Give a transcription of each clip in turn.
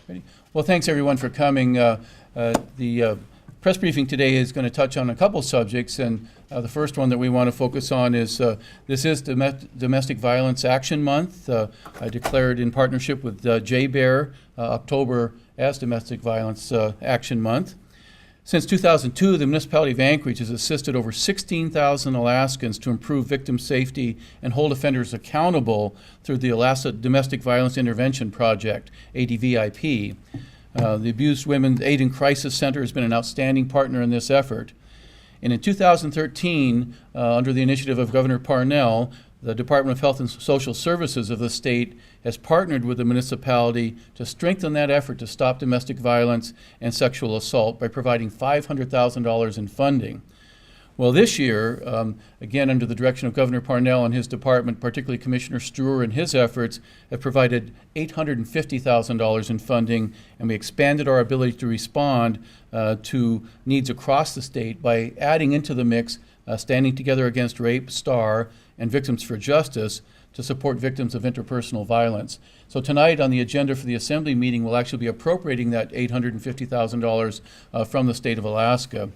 Ready? Well, thanks everyone for coming. The press briefing today is going to touch on a couple subjects, and the first one that we want to focus on is this is Domestic Violence Action Month. I declared in partnership with JBEAR October as Domestic Violence Action Month. Since 2002, the Municipality of Anchorage has assisted over 16,000 Alaskans to improve victim safety and hold offenders accountable through the Alaska Domestic Violence Intervention Project, ADVSAIP. The Abused Women's Aid and Crisis Center has been an outstanding partner in this effort. And in 2013, under the initiative of Governor Parnell, the Department of Health and Social Services of the state has partnered with the municipality to strengthen that effort to stop domestic violence and sexual assault by providing $500,000 in funding. Well, this year, again, under the direction of Governor Parnell and his department, particularly Commissioner Struer and his efforts, have provided $850,000 in funding, and we expanded our ability to respond to needs across the state by adding into the mix Standing Together Against Rape, STAR, and Victims for Justice to support victims of interpersonal violence. So tonight on the agenda for the Assembly meeting, we'll actually be appropriating that $850,000 from the state of Alaska.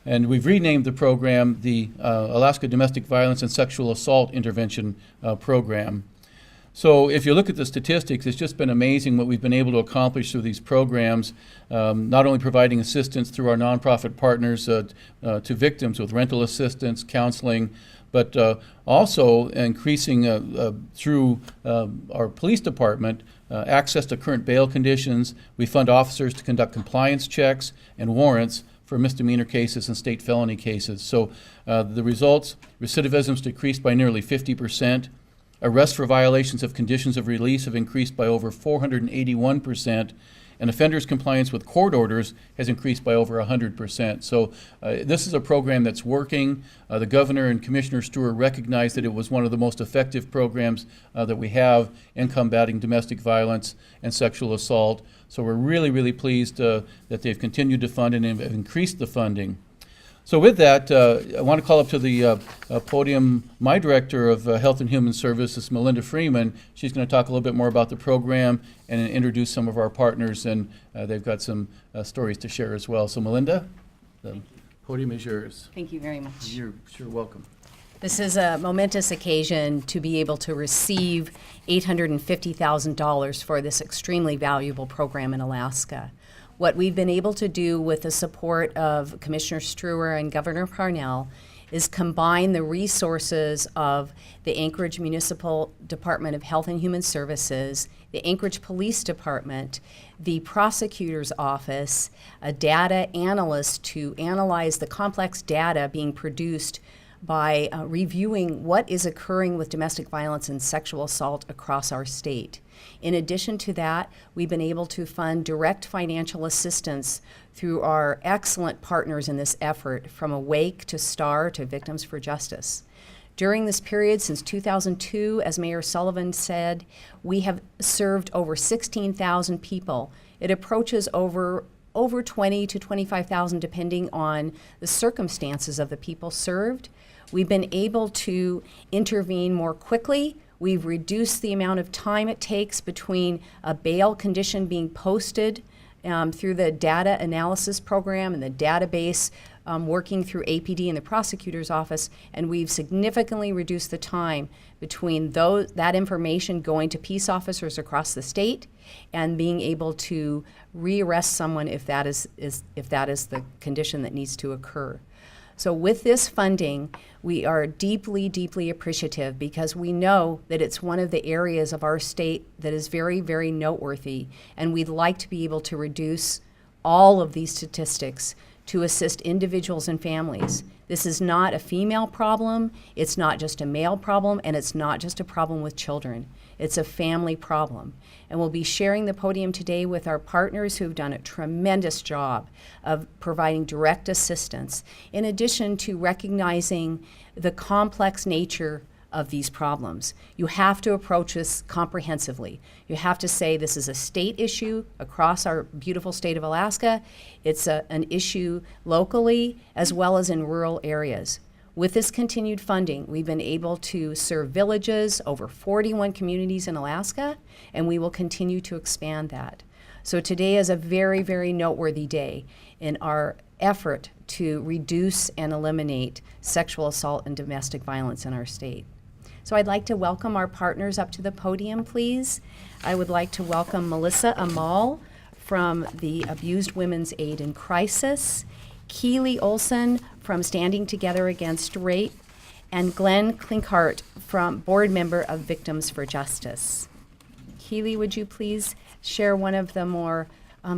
And we've renamed the program the Alaska Domestic Violence and Sexual Assault Intervention Program. So if you look at the statistics, it's just been amazing what we've been able to accomplish through these programs, not only providing assistance through our nonprofit partners to victims with rental assistance, counseling, but also increasing through our police department access to current bail conditions. We fund officers to conduct compliance checks and warrants for misdemeanor cases and state felony cases. So the results, recidivism's decreased by nearly 50%. Arrests for violations of conditions of release have increased by over 481%, and offenders' compliance with court orders has increased by over 100%. So this is a program that's working. The governor and Commissioner Struer recognized that it was one of the most effective programs that we have in combating domestic violence and sexual assault. So we're really, really pleased that they've continued to fund and have increased the funding. So with that, I want to call up to the podium my Director of Health and Human Services, Melinda Freemon. She's going to talk a little bit more about the program and introduce some of our partners, and they've got some stories to share as well. So Melinda, the podium is yours. Thank you very much. You're sure welcome. This is a momentous occasion to be able to receive $850,000 for this extremely valuable program in Alaska. What we've been able to do with the support of Commissioner Struer and Governor Parnell is combine the resources of the Anchorage Municipal Department of Health and Human Services, the Anchorage Police Department, the Prosecutor's Office, a data analyst to analyze the complex data being produced by reviewing what is occurring with domestic violence and sexual assault across our state. In addition to that, we've been able to fund direct financial assistance through our excellent partners in this effort, from AWAIC to STAR to Victims for Justice. During this period, since 2002, as Mayor Sullivan said, we have served over 16,000 people. It approaches over 20 to 25,000 depending on the circumstances of the people served. We've been able to intervene more quickly. We've reduced the amount of time it takes between a bail condition being posted through the data analysis program and the database working through APD and the prosecutor's office, and we've significantly reduced the time between that information going to peace officers across the state and being able to rearrest someone if that is the condition that needs to occur. So with this funding, we are deeply, deeply appreciative because we know that it's one of the areas of our state that is very, very noteworthy, and we'd like to be able to reduce all of these statistics to assist individuals and families. This is not a female problem, it's not just a male problem, and it's not just a problem with children. It's a family problem. And we'll be sharing the podium today with our partners who've done a tremendous job of providing direct assistance, in addition to recognizing the complex nature of these problems. You have to approach this comprehensively. You have to say this is a state issue across our beautiful state of Alaska. It's an issue locally as well as in rural areas. With this continued funding, we've been able to serve villages, over 41 communities in Alaska, and we will continue to expand that. So today is a very, very noteworthy day in our effort to reduce and eliminate sexual assault and domestic violence in our state. So I'd like to welcome our partners up to the podium, please. I would like to welcome Melissa Amal from the Abused Women's Aid in Crisis, Keely Olson from Standing Together Against Rape, and Glenn Klinkart, from board member of Victims for Justice. Keely, would you please share one of the more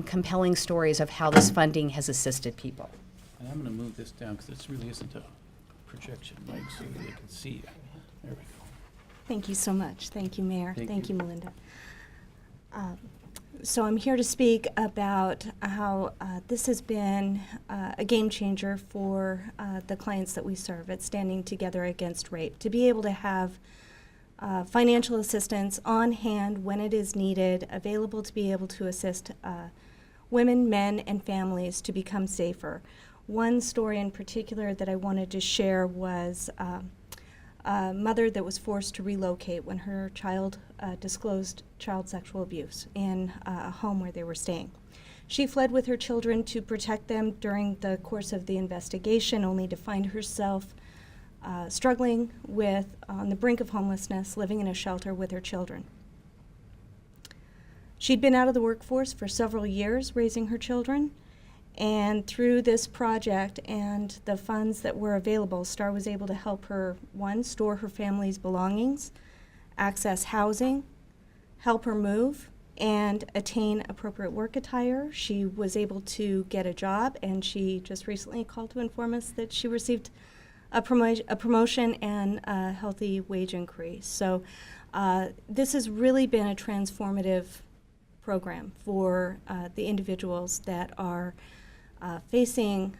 compelling stories of how this funding has assisted people? And I'm going to move this down because this really isn't a projection mic so they can see you. There we go. Thank you so much. Thank you, Mayor. Thank You, Melinda. So I'm here to speak about how this has been a game changer for the clients that we serve at Standing Together Against Rape. To be able to have financial assistance on hand when it is needed, available to be able to assist women, men, and families to become safer. One story in particular that I wanted to share was a mother that was forced to relocate when her child disclosed child sexual abuse in a home where they were staying. She fled with her children to protect them during the course of the investigation, only to find herself struggling with, on the brink of homelessness, living in a shelter with her children. She'd been out of the workforce for several years raising her children, and through this project and the funds that were available, STAR was able to help her, one, store her family's belongings, access housing, help her move, and attain appropriate work attire. She was able to get a job, and she just recently called to inform us that she received a promotion and a healthy wage increase. So this has really been a transformative program for the individuals that are facing,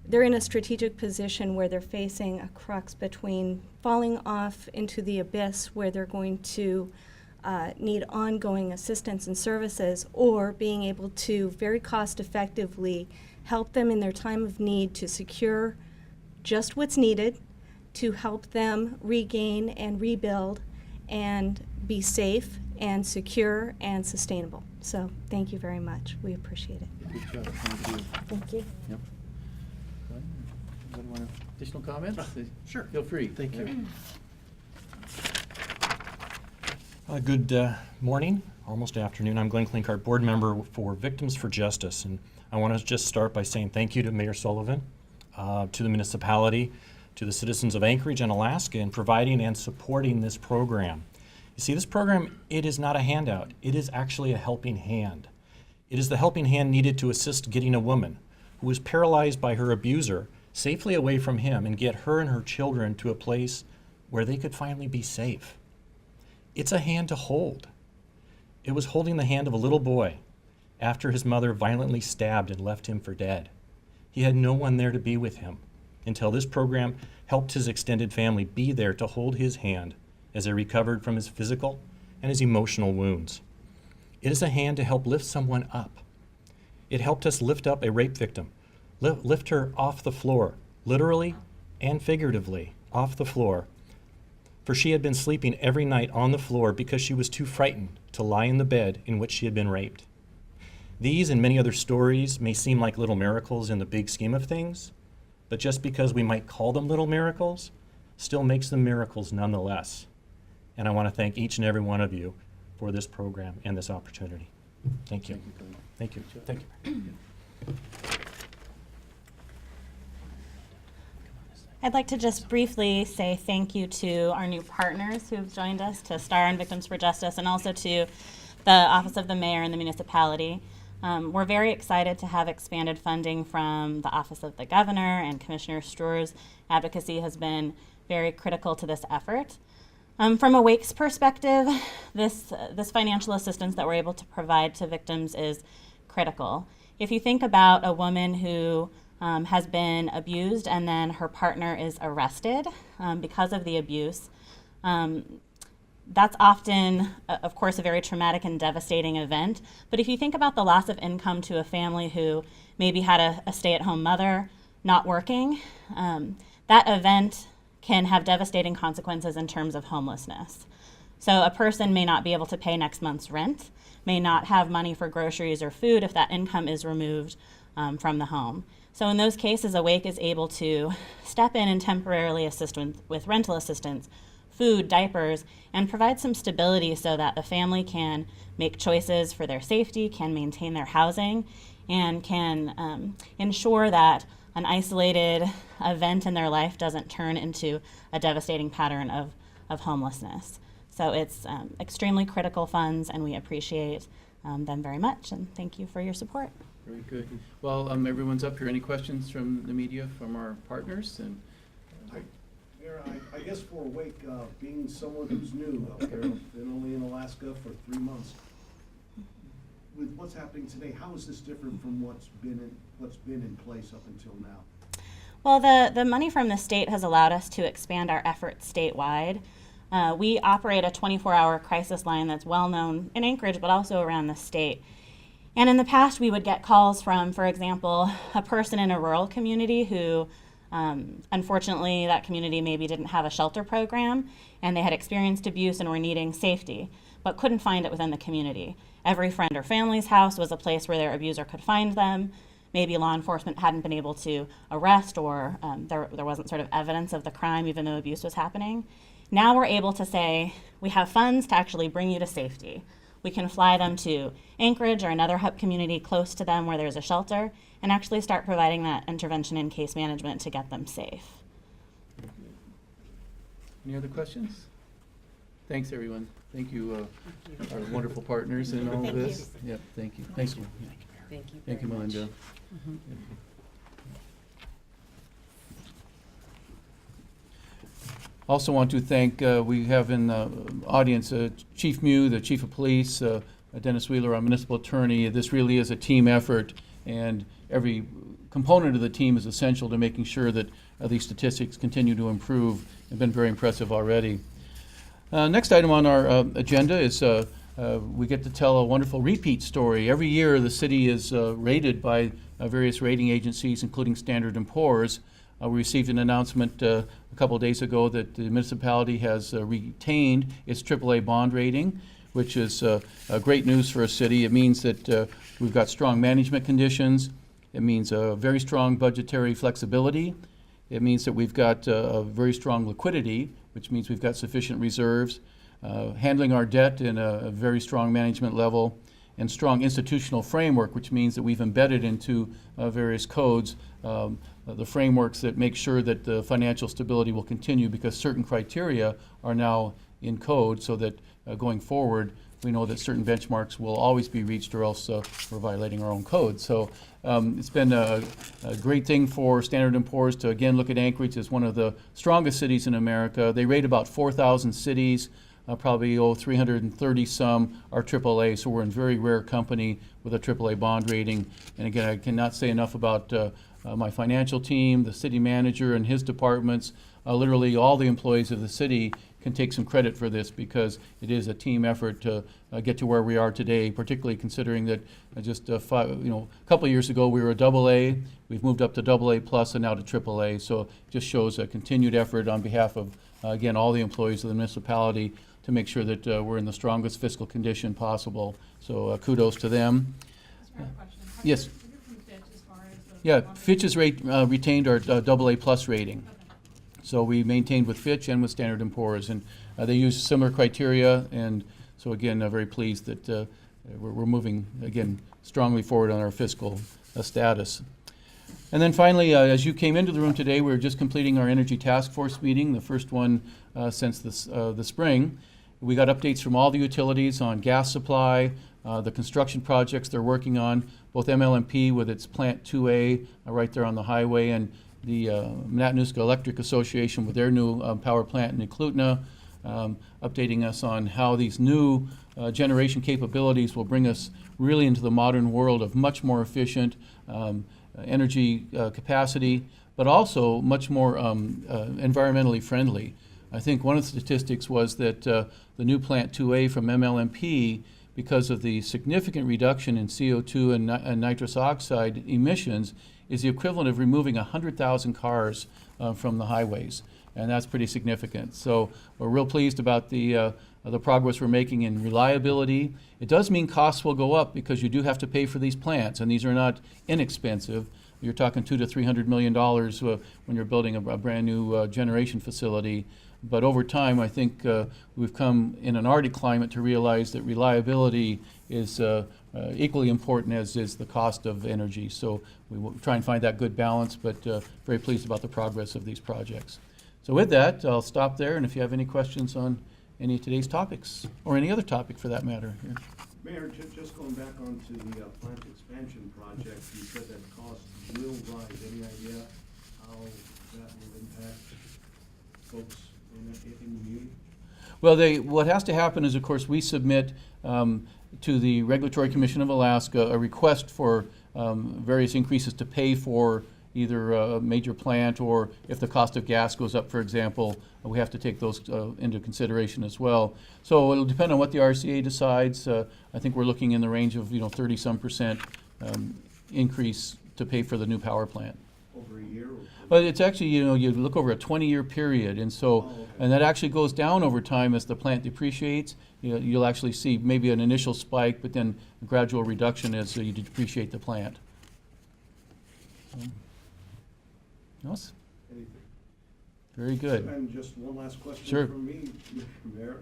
they're in a strategic position where they're facing a crux between falling off into the abyss where they're going to need ongoing assistance and services, or being able to very cost effectively help them in their time of need to secure just what's needed to help them regain and rebuild and be safe and secure and sustainable. So thank you very much. We appreciate it. Good job. Thank you. Thank you. Yep. Anyone want additional comments? Sure. Feel free. Thank you. Yeah. Good morning, almost afternoon. I'm Glenn Klinkart, board member for Victims for Justice, and I want to just start by saying thank you to Mayor Sullivan, to the municipality, to the citizens of Anchorage and Alaska in providing and supporting this program. You see, this program, it is not a handout. It is actually a helping hand. It is the helping hand needed to assist getting a woman who was paralyzed by her abuser safely away from him and get her and her children to a place where they could finally be safe. It's a hand to hold. It was holding the hand of a little boy after his mother violently stabbed and left him for dead. He had no one there to be with him until this program helped his extended family be there to hold his hand as he recovered from his physical and his emotional wounds. It is a hand to help lift someone up. It helped us lift up a rape victim, lift her off the floor, literally and figuratively off the floor, for she had been sleeping every night on the floor because she was too frightened to lie in the bed in which she had been raped. These and many other stories may seem like little miracles in the big scheme of things, but just because we might call them little miracles still makes them miracles nonetheless. And I want to thank each and every one of you for this program and this opportunity. Thank you. Thank you. Thank you. I'd like to just briefly say thank you to our new partners who've joined us, to STAR and Victims for Justice, and also to the Office of the Mayor and the Municipality. We're very excited to have expanded funding from the Office of the Governor, and Commissioner Struer's advocacy has been very critical to this effort. From AWAIC's perspective, this financial assistance that we're able to provide to victims is critical. If you think about a woman who has been abused and then her partner is arrested because of the abuse, that's often, of course, a very traumatic and devastating event. But if you think about the loss of income to a family who maybe had a stay-at-home mother not working, that event can have devastating consequences in terms of homelessness. So a person may not be able to pay next month's rent, may not have money for groceries or food if that income is removed from the home. So in those cases, AWAIC is able to step in and temporarily assist with rental assistance, food, diapers, and provide some stability so that the family can make choices for their safety, can maintain their housing, and can ensure that an isolated event in their life doesn't turn into a devastating pattern of homelessness. So it's extremely critical funds, and we appreciate them very much, and thank you for your support. Very good. Well, everyone's up here. Any questions from the media, from our partners? And Mayor, I guess for AWAIC, being someone who's new out there, been only in Alaska for 3 months, with what's happening today, how is this different from what's been in place up until now? Well, the money from the state has allowed us to expand our efforts statewide. We operate a 24-hour crisis line that's well known in Anchorage, but also around the state. And in the past, we would get calls from, for example, a person in a rural community who, unfortunately, that community maybe didn't have a shelter program, and they had experienced abuse and were needing safety, but couldn't find it within the community. Every friend or family's house was a place where their abuser could find them. Maybe law enforcement hadn't been able to arrest, or there wasn't sort of evidence of the crime, even though abuse was happening. Now we're able to say, we have funds to actually bring you to safety. We can fly them to Anchorage or another hub community close to them where there's a shelter, and actually start providing that intervention and case management to get them safe. any other questions? Thanks, everyone. Thank you, our wonderful partners in all of this. Yep, thank you. Thanks. Thank you. Thank you, very much. Melinda. Also want to thank, we have in the audience Chief Mew, the Chief of Police, Dennis Wheeler, our municipal attorney. This really is a team effort, and every component of the team is essential to making sure that these statistics continue to improve. They've been very impressive already. Next item on our agenda is we get to tell a wonderful repeat story. Every year the city is rated by various rating agencies, including Standard & Poor's. We received an announcement a couple of days ago that the municipality has retained its AAA bond rating, which is great news for a city. It means that we've got strong management conditions. It means very strong budgetary flexibility. It means that we've got a very strong liquidity, which means we've got sufficient reserves, handling our debt in a very strong management level, and strong institutional framework, which means that we've embedded into various codes the frameworks that make sure that the financial stability will continue, because certain criteria are now in code, so that going forward we know that certain benchmarks will always be reached, or else we're violating our own code. So it's been a great thing for Standard & Poor's to again look at Anchorage as one of the strongest cities in America. They rate about 4,000 cities. Probably 330 some are AAA, so we're in very rare company with a AAA bond rating. And again, I cannot say enough about my financial team, the city manager and his departments. Literally all the employees of the city can take some credit for this, because it is a team effort to get to where we are today, particularly considering that just a couple of years ago we were a AA. We've moved up to AA plus and now to AAA. So it just shows a continued effort on behalf of, again, all the employees of the municipality to make sure that we're in the strongest fiscal condition possible. So kudos to them. Yes. Yeah, Fitch's retained our AA plus rating. So we maintained with Fitch and with Standard & Poor's, and they use similar criteria. And so again, very pleased that we're moving again strongly forward on our fiscal status. And then finally, as you came into the room today, we were just completing our Energy Task Force meeting, the first one since the spring. We got updates from all the utilities on gas supply, the construction projects they're working on, both MLMP with its Plant 2A right there on the highway, and the Matanuska Electric Association with their new power plant in Eklutna, updating us on how these new generation capabilities will bring us really into the modern world of much more efficient energy capacity, but also much more environmentally friendly. I think one of the statistics was that the new Plant 2A from MLMP, because of the significant reduction in CO2 and nitrous oxide emissions, is the equivalent of removing 100,000 cars from the highways. And that's pretty significant. So we're real pleased about the the progress we're making in reliability. It does mean costs will go up because you do have to pay for these plants, and these are not inexpensive. You're talking $200 to $300 million when you're building a brand new generation facility. But over time, I think we've come in an Arctic climate to realize that reliability is equally important as is the cost of energy. So we will try and find that good balance, but very pleased about the progress of these projects. So with that, I'll stop there, and if you have any questions on any of today's topics, or any other topic for that matter. Here. Mayor, just going back onto the plant expansion project, you said that costs will rise. Any idea how that will impact folks in the community? Well, what has to happen is, of course, we submit to the Regulatory Commission of Alaska a request for various increases to pay for either a major plant, or if the cost of gas goes up, for example, we have to take those into consideration as well. So it'll depend on what the RCA decides. I think we're looking in the range of 30-some% increase to pay for the new power plant. Over a year? But it's actually, you look over a 20-year period, and so, okay. and that actually goes down over time as the plant depreciates. You'll actually see maybe an initial spike, but then a gradual reduction as you depreciate the plant. Yes? Anything? Very good. And just one last question Sure. from me, Mayor.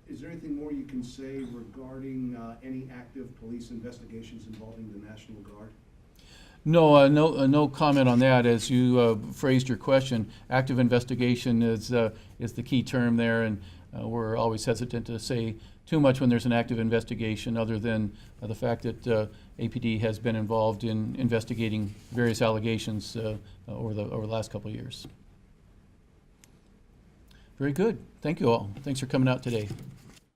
Is there anything more you can say regarding any active police investigations involving the National Guard? No, no comment on that. As you phrased your question, active investigation is the key term there, and we're always hesitant to say too much when there's an active investigation, other than the fact that APD has been involved in investigating various allegations over the last couple of years. Very good. Thank you all. Thanks for coming out today.